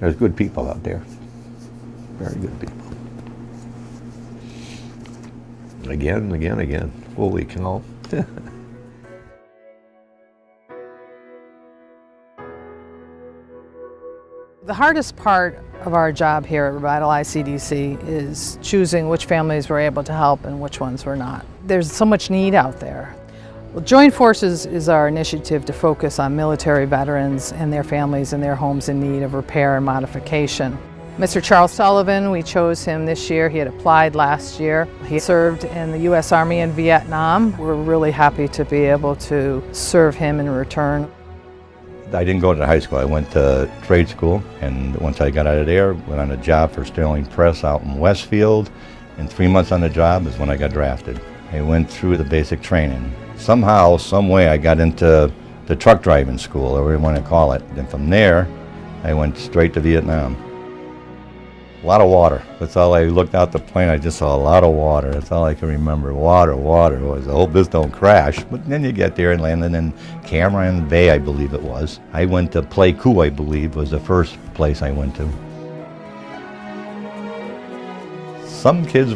There's good people out there. Very good people. Again. Holy cow. The hardest part of our job here at Revitalize CDC is choosing which families we're able to help and which ones we're not. There's so much need out there. Well, Joint Forces is our initiative to focus on military veterans and their families and their homes in need of repair and modification. Mr. Charles Sullivan, we chose him this year. He had applied last year. He served in the U.S. Army in Vietnam. We're really happy to be able to serve him in return. I didn't go to high school. I went to trade school, and once I got out of there, went on a job for Sterling Press out in Westfield, and 3 months on the job is when I got drafted. I went through the basic training. Somehow, some way, I got into the truck driving school, or whatever you want to call it. Then from there, I went straight to Vietnam. A lot of water. That's all I looked out the plane. I just saw a lot of water. That's all I can remember. Water. I hope this don't crash. But then you get there and landed in Cameron Bay, I believe it was. I went to Pleiku, I believe, was the first place I went to. Some kids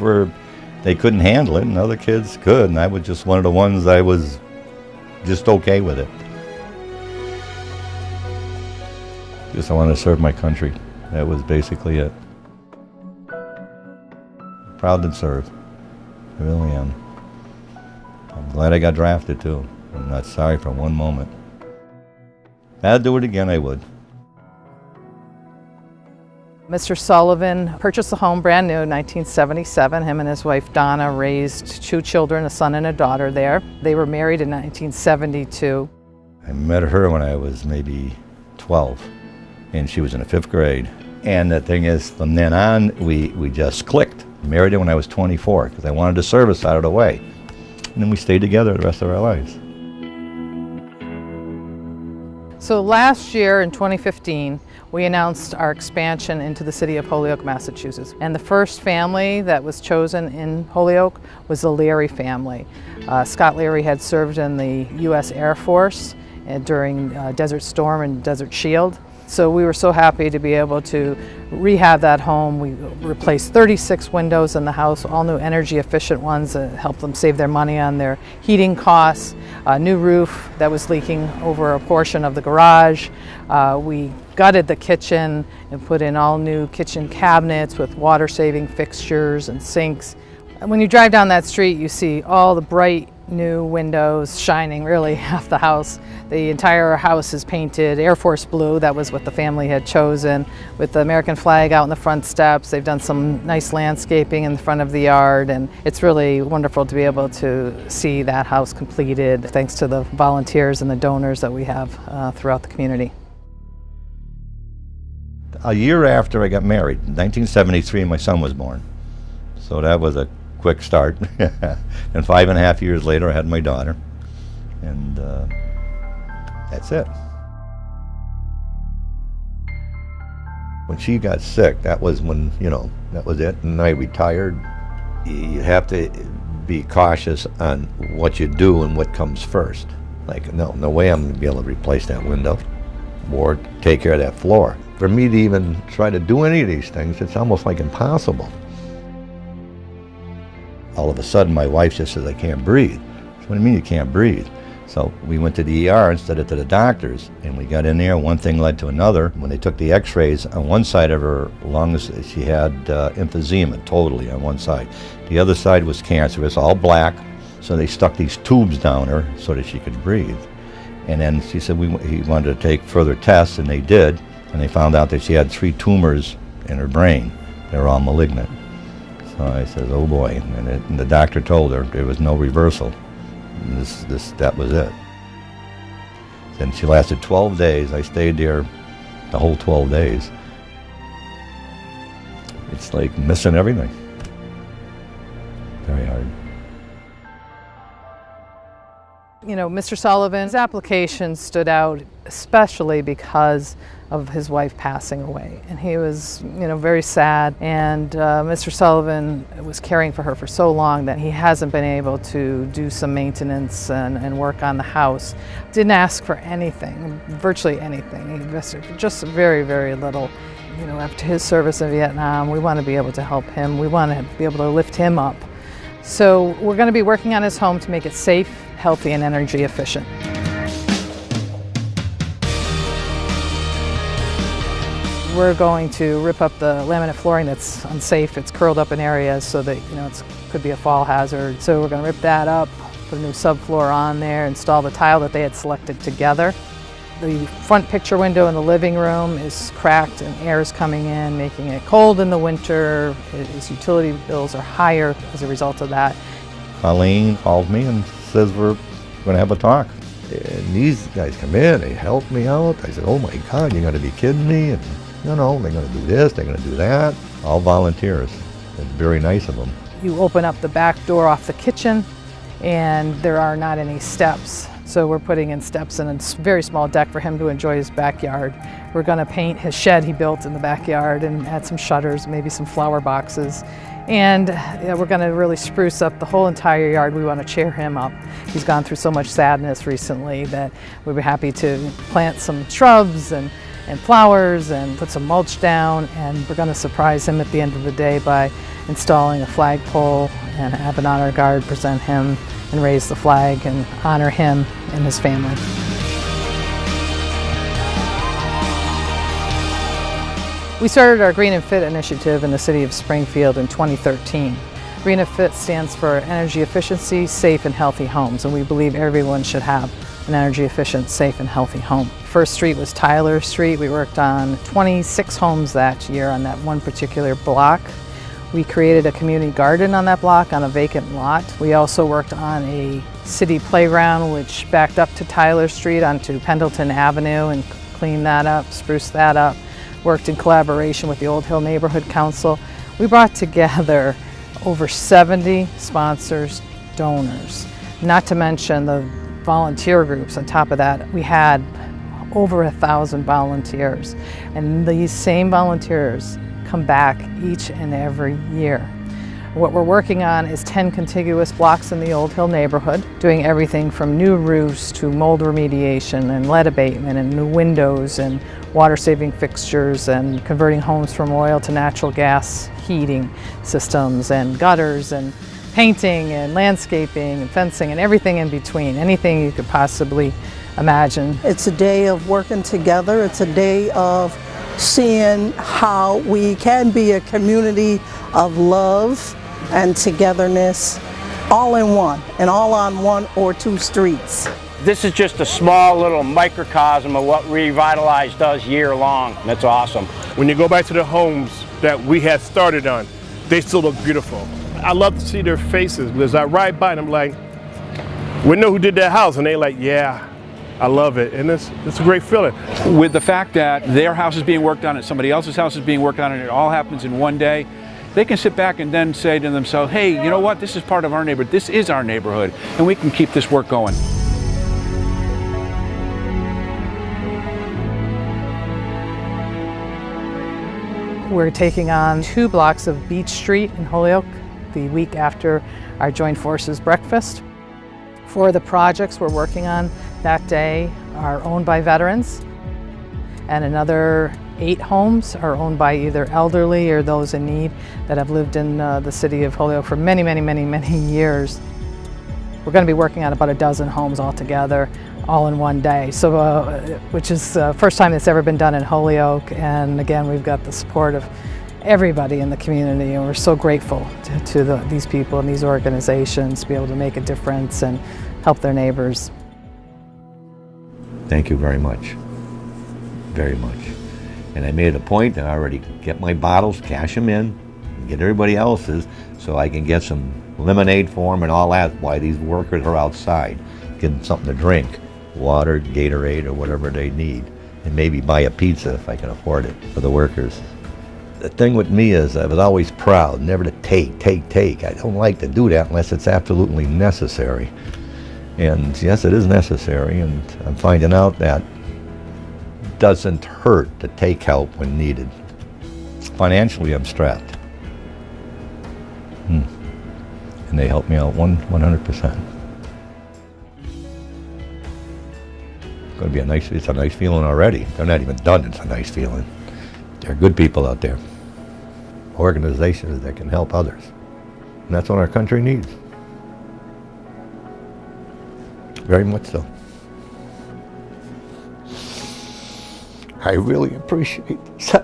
they couldn't handle it, and other kids could, and I was just one of the ones I was just okay with it. Just I wanted to serve my country. That was basically it. Proud to serve. I really am. I'm glad I got drafted too. I'm not sorry for one moment. If I'd do it again, I would. Mr. Sullivan purchased a home brand new in 1977. Him and his wife Donna raised 2 children, a son and a daughter there. They were married in 1972. I met her when I was maybe 12, and she was in the 5th grade. And the thing is, from then on, we just clicked. Married her when I was 24 because I wanted the service out of the way. And then we stayed together the rest of our lives. So last year in 2015, we announced our expansion into the city of Holyoke, Massachusetts. And the first family that was chosen in Holyoke was the Leary family. Scott Leary had served in the U.S. Air Force during Desert Storm and Desert Shield. So we were so happy to be able to rehab that home. We replaced 36 windows in the house, all new energy efficient ones that help them save their money on their heating costs. A new roof that was leaking over a portion of the garage. We gutted the kitchen and put in all new kitchen cabinets with water saving fixtures and sinks. And when you drive down that street, you see all the bright new windows shining really half the house. The entire house is painted Air Force blue. That was what the family had chosen, with the American flag out in the front steps. They've done some nice landscaping in the front of the yard, and it's really wonderful to be able to see that house completed thanks to the volunteers and the donors that we have throughout the community. A year after I got married, in 1973, my son was born. So that was a quick start. And 5.5 years later, I had my daughter. And that's it. When she got sick, that was when, that was it. And I retired. You have to be cautious on what you do and what comes first. Like, no way I'm going to be able to replace that window or take care of that floor. For me to even try to do any of these things, it's almost like impossible. All of a sudden, my wife just says, I can't breathe. So what do you mean you can't breathe? So we went to the ER instead of to the doctors, and we got in there. One thing led to another. When they took the x-rays, on one side of her lungs, she had emphysema, totally on one side. The other side was cancerous, all black. So they stuck these tubes down her so that she could breathe. And then she said he wanted to take further tests, and they did. And they found out that she had 3 tumors in her brain. They were all malignant. So I said, oh boy. And the doctor told her there was no reversal. That was it. Then she lasted 12 days. I stayed there the whole 12 days. It's like missing everything. Very hard. You know, Mr. Sullivan's application stood out especially because of his wife passing away. And he was, very sad. And Mr. Sullivan was caring for her for so long that he hasn't been able to do some maintenance and work on the house. Didn't ask for anything, virtually anything. He invested just very, very little. After his service in Vietnam, we want to be able to help him. We want to be able to lift him up. So we're going to be working on his home to make it safe, healthy, and energy efficient. We're going to rip up the laminate flooring that's unsafe. It's curled up in areas so that it could be a fall hazard. So we're going to rip that up, put a new subfloor on there, install the tile that they had selected together. The front picture window in the living room is cracked and air is coming in, making it cold in the winter. His utility bills are higher as a result of that. Colleen calls me and says we're going to have a talk. And these guys come in, they help me out. I said, oh my God, you got to be kidding me. And they're going to do this, they're going to do that. All volunteers. It's very nice of them. You open up the back door off the kitchen and there are not any steps. So we're putting in steps and a very small deck for him to enjoy his backyard. We're going to paint his shed he built in the backyard and add some shutters, maybe some flower boxes. And we're going to really spruce up the whole entire yard. We want to cheer him up. He's gone through so much sadness recently that we'd be happy to plant some shrubs and flowers and put some mulch down. And we're going to surprise him at the end of the day by installing a flagpole and have an honor guard present him and raise the flag and honor him and his family. We started our Green and Fit initiative in the city of Springfield in 2013. Green and Fit stands for energy efficiency, safe and healthy homes, and we believe everyone should have an energy efficient, safe and healthy home. First street was Tyler Street. We worked on 26 homes that year on that one particular block. We created a community garden on that block on a vacant lot. We also worked on a city playground which backed up to Tyler Street onto Pendleton Avenue and cleaned that up, spruced that up. Worked in collaboration with the Old Hill Neighborhood Council. We brought together over 70 sponsors, donors, not to mention the volunteer groups. On top of that, we had over 1,000 volunteers. And these same volunteers come back each and every year. What we're working on is 10 contiguous blocks in the Old Hill neighborhood, doing everything from new roofs to mold remediation and lead abatement and new windows and water-saving fixtures and converting homes from oil to natural gas heating systems and gutters and painting and landscaping and fencing and everything in between, anything you could possibly imagine. It's a day of working together. It's a day of seeing how we can be a community of love and togetherness, all in one and all on one or two streets. This is just a small little microcosm of what Revitalize does year long. That's awesome. When you go back to the homes that we had started on, they still look beautiful. I love to see their faces because I ride by and I'm like, we know who did that house, and they like, yeah, I love it, and it's a great feeling. With the fact that their house is being worked on and somebody else's house is being worked on and it all happens in one day, they can sit back and then say to themselves, hey, you know what, this is part of our neighborhood, this is our neighborhood, and we can keep this work going. We're taking on 2 blocks of Beach Street in Holyoke the week after our Joint Forces breakfast. 4 of the projects we're working on that day are owned by veterans, and another 8 homes are owned by either elderly or those in need that have lived in the city of Holyoke for many, many, many, many years. We're going to be working on about a dozen homes altogether, all in one day, so which is the first time it's ever been done in Holyoke. And again, we've got the support of everybody in the community, and we're so grateful to these people and these organizations to be able to make a difference and help their neighbors. Thank you very much. Very much. And I made it a point that I already get my bottles, cash them in, and get everybody else's, so I can get some lemonade for them and all that while these workers are outside. Give them something to drink, water, Gatorade, or whatever they need. And maybe buy a pizza if I can afford it for the workers. The thing with me is I was always proud, never to take. I don't like to do that unless it's absolutely necessary. And yes, it is necessary, and I'm finding out that it doesn't hurt to take help when needed. Financially, I'm strapped. And they help me out 100%. It's going to be it's a nice feeling already. They're not even done, it's a nice feeling. There are good people out there. Organizations that can help others. And that's what our country needs. Very much so. I really appreciate this.